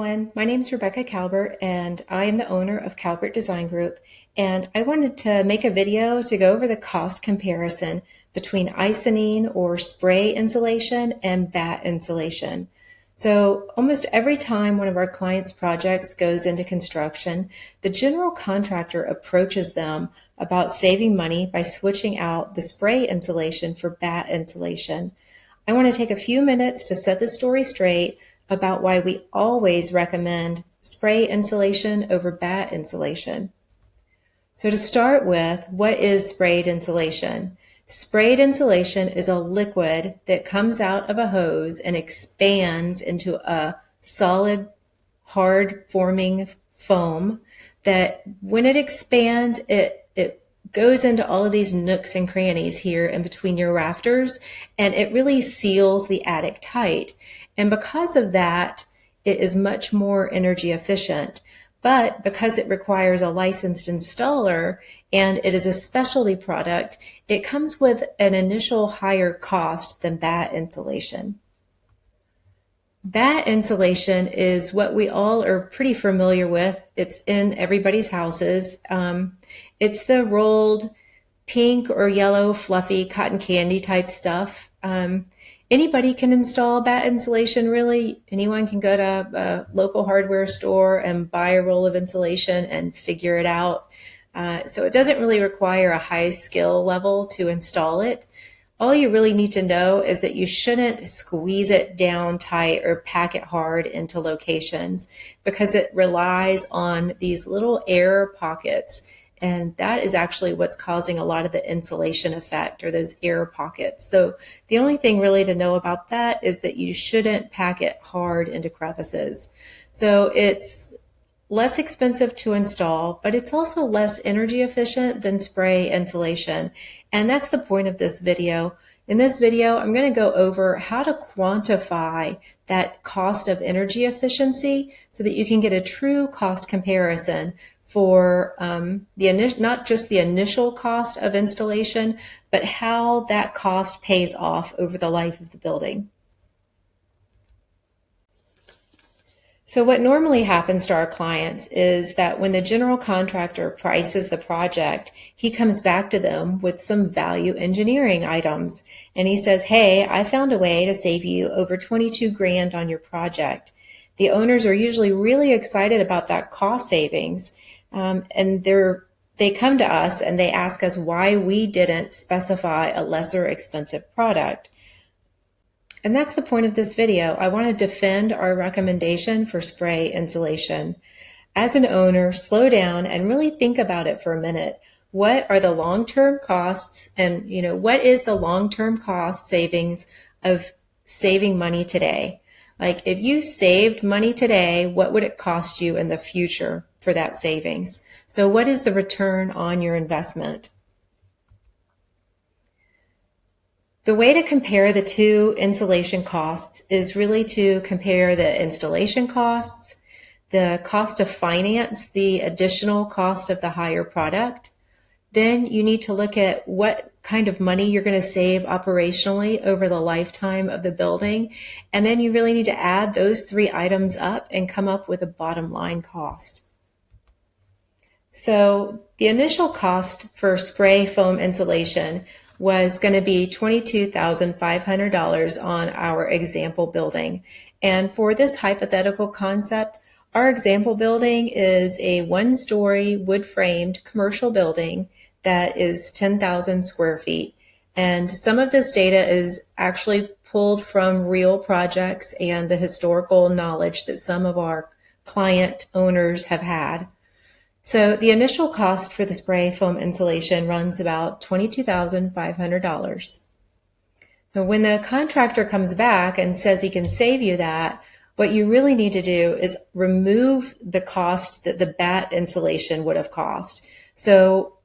everyone. My name is Rebecca Calbert, and I am the owner of Calbert Design Group. And I wanted to make a video to go over the cost comparison between Icynene or spray insulation and batt insulation. So almost every time one of our clients' projects goes into construction, the general contractor approaches them about saving money by switching out the spray insulation for batt insulation. I want to take a few minutes to set the story straight about why we always recommend spray insulation over batt insulation. So to start with, what is sprayed insulation? Sprayed insulation is a liquid that comes out of a hose and expands into a solid, hard forming foam that when it expands, it goes into all of these nooks and crannies here in between your rafters, and it really seals the attic tight. And because of that, it is much more energy efficient. But because it requires a licensed installer and it is a specialty product, it comes with an initial higher cost than batt insulation. Batt insulation is what we all are pretty familiar with. It's in everybody's houses. It's the rolled pink or yellow fluffy cotton candy type stuff. Anybody can install batt insulation, really. Anyone can go to a local hardware store and buy a roll of insulation and figure it out. So it doesn't really require a high skill level to install it. All you really need to know is that you shouldn't squeeze it down tight or pack it hard into locations because it relies on these little air pockets. And that is actually what's causing a lot of the insulation effect, or those air pockets. So the only thing really to know about that is that you shouldn't pack it hard into crevices. So it's less expensive to install, but it's also less energy efficient than spray insulation. And that's the point of this video. In this video, I'm going to go over how to quantify that cost of energy efficiency so that you can get a true cost comparison for not just the initial cost of installation, but how that cost pays off over the life of the building. So what normally happens to our clients is that when the general contractor prices the project, he comes back to them with some value engineering items. And he says, hey, I found a way to save you over 22 grand on your project. The owners are usually really excited about that cost savings. And they come to us and they ask us why we didn't specify a lesser expensive product. And that's the point of this video. I want to defend our recommendation for spray insulation. As an owner, slow down and really think about it for a minute. What are the long-term costs, and what is the long-term cost savings of saving money today? Like if you saved money today, what would it cost you in the future for that savings? So what is the return on your investment? The way to compare the two insulation costs is really to compare the installation costs, the cost to finance the additional cost of the higher product. Then you need to look at what kind of money you're going to save operationally over the lifetime of the building. And then you really need to add those three items up and come up with a bottom line cost. So the initial cost for spray foam insulation was going to be $22,500 on our example building. And for this hypothetical concept, our example building is a one-story wood-framed commercial building that is 10,000 square feet. And some of this data is actually pulled from real projects and the historical knowledge that some of our client owners have had. So the initial cost for the spray foam insulation runs about $22,500. So when the contractor comes back and says he can save you that, what you really need to do is remove the cost that the batt insulation would have cost. So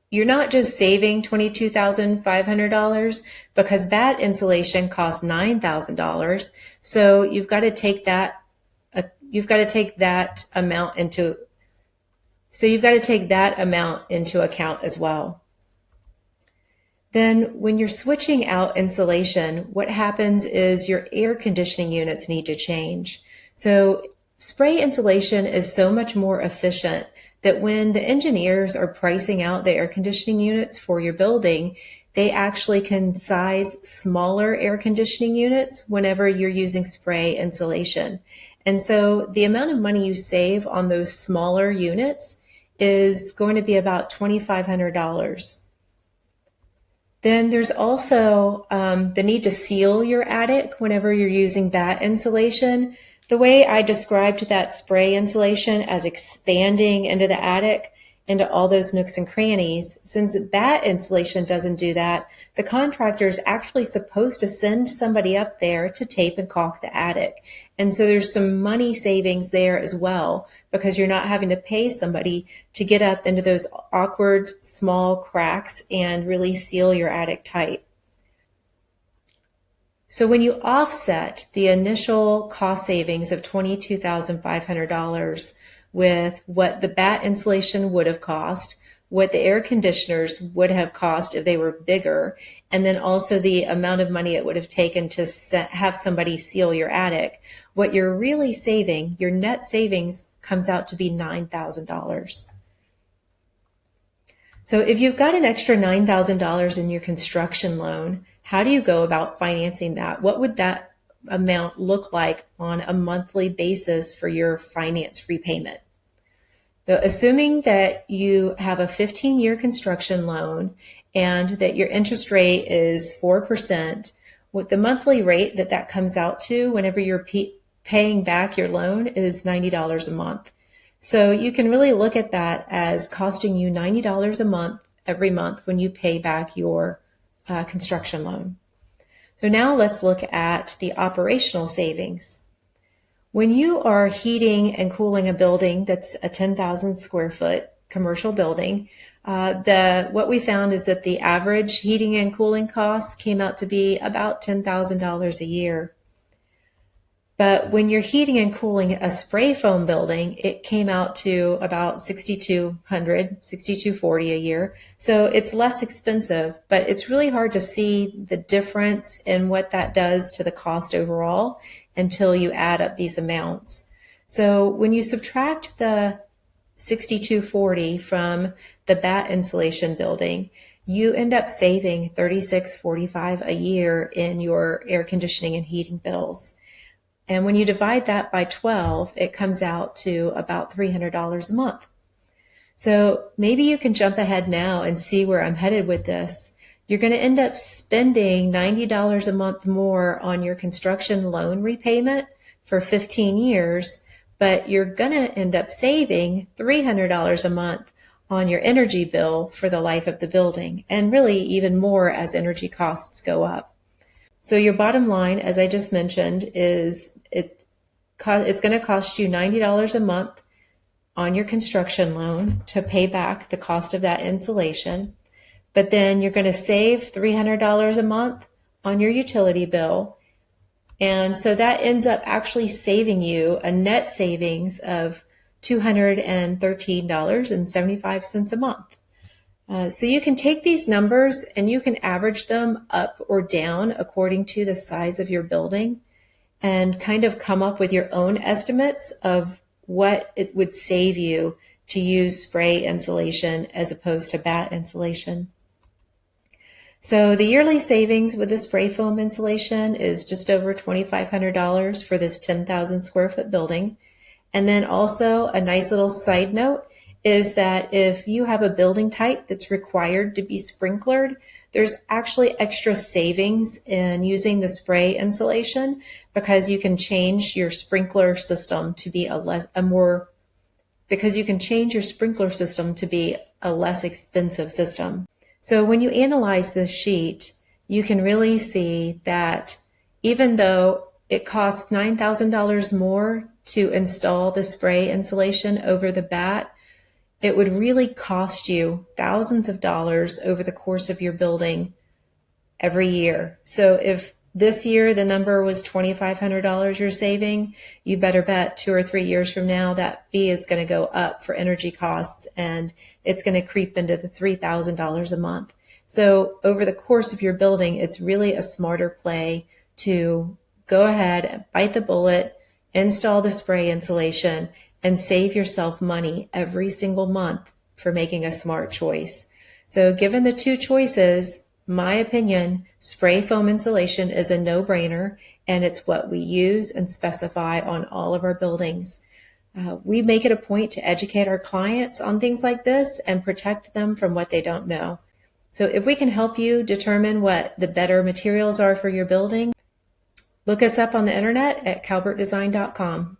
you're not just saving $22,500 because batt insulation costs $9,000. So you've got to take that amount into account as well. Then when you're switching out insulation, what happens is your air conditioning units need to change. So Spray insulation is so much more efficient that when the engineers are pricing out the air conditioning units for your building, they actually can size smaller air conditioning units whenever you're using spray insulation. And so the amount of money you save on those smaller units is going to be about $2,500. Then there's also the need to seal your attic whenever you're using batt insulation. The way I described that spray insulation as expanding into the attic, into all those nooks and crannies, since batt insulation doesn't do that, the contractor is actually supposed to send somebody up there to tape and caulk the attic. And so there's some money savings there as well, because you're not having to pay somebody to get up into those awkward small cracks and really seal your attic tight. So when you offset the initial cost savings of $22,500 with what the batt insulation would have cost, what the air conditioners would have cost if they were bigger, and then also the amount of money it would have taken to have somebody seal your attic, what you're really saving, your net savings, comes out to be $9,000. So if you've got an extra $9,000 in your construction loan, how do you go about financing that? What would that amount look like on a monthly basis for your finance repayment? So assuming that you have a 15-year construction loan and that your interest rate is 4%, what the monthly rate that comes out to whenever you're paying back your loan is $90 a month. So you can really look at that as costing you $90 a month every month when you pay back your construction loan. So now let's look at the operational savings. When you are heating and cooling a building that's a 10,000 square foot commercial building, what we found is that the average heating and cooling costs came out to be about $10,000 a year. But when you're heating and cooling a spray foam building, it came out to about $6,200, $6,240 a year. So it's less expensive, but it's really hard to see the difference in what that does to the cost overall until you add up these amounts. So when you subtract the $6,240 from the batt insulation building, you end up saving $36.45 a year in your air conditioning and heating bills. And when you divide that by 12, it comes out to about $300 a month. So maybe you can jump ahead now and see where I'm headed with this. You're going to end up spending $90 a month more on your construction loan repayment for 15 years, but you're going to end up saving $300 a month on your energy bill for the life of the building, and really even more as energy costs go up. So your bottom line, as I just mentioned, is it's going to cost you $90 a month on your construction loan to pay back the cost of that insulation. But then you're going to save $300 a month on your utility bill. And so that ends up actually saving you a net savings of $213.75 a month. So you can take these numbers and you can average them up or down according to the size of your building and kind of come up with your own estimates of what it would save you to use spray insulation as opposed to batt insulation. So the yearly savings with the spray foam insulation is just over $2,500 for this 10,000 square foot building. And then also a nice little side note is that if you have a building type that's required to be sprinklered, there's actually extra savings in using the spray insulation because you can change your sprinkler system to be a less expensive system. So when you analyze this sheet, you can really see that even though it costs $9,000 more to install the spray insulation over the batt, it would really cost you thousands of dollars over the course of your building every year. So if this year the number was $2,500 you're saving, you better bet 2 or 3 years from now that fee is going to go up for energy costs and it's going to creep into the $3,000 a month. So over the course of your building, it's really a smarter play to go ahead and bite the bullet install the spray insulation, and save yourself money every single month for making a smart choice. So given the two choices, my opinion, spray foam insulation is a no-brainer, and it's what we use and specify on all of our buildings. We make it a point to educate our clients on things like this and protect them from what they don't know. So if we can help you determine what the better materials are for your building, look us up on the internet at calbertdesign.com.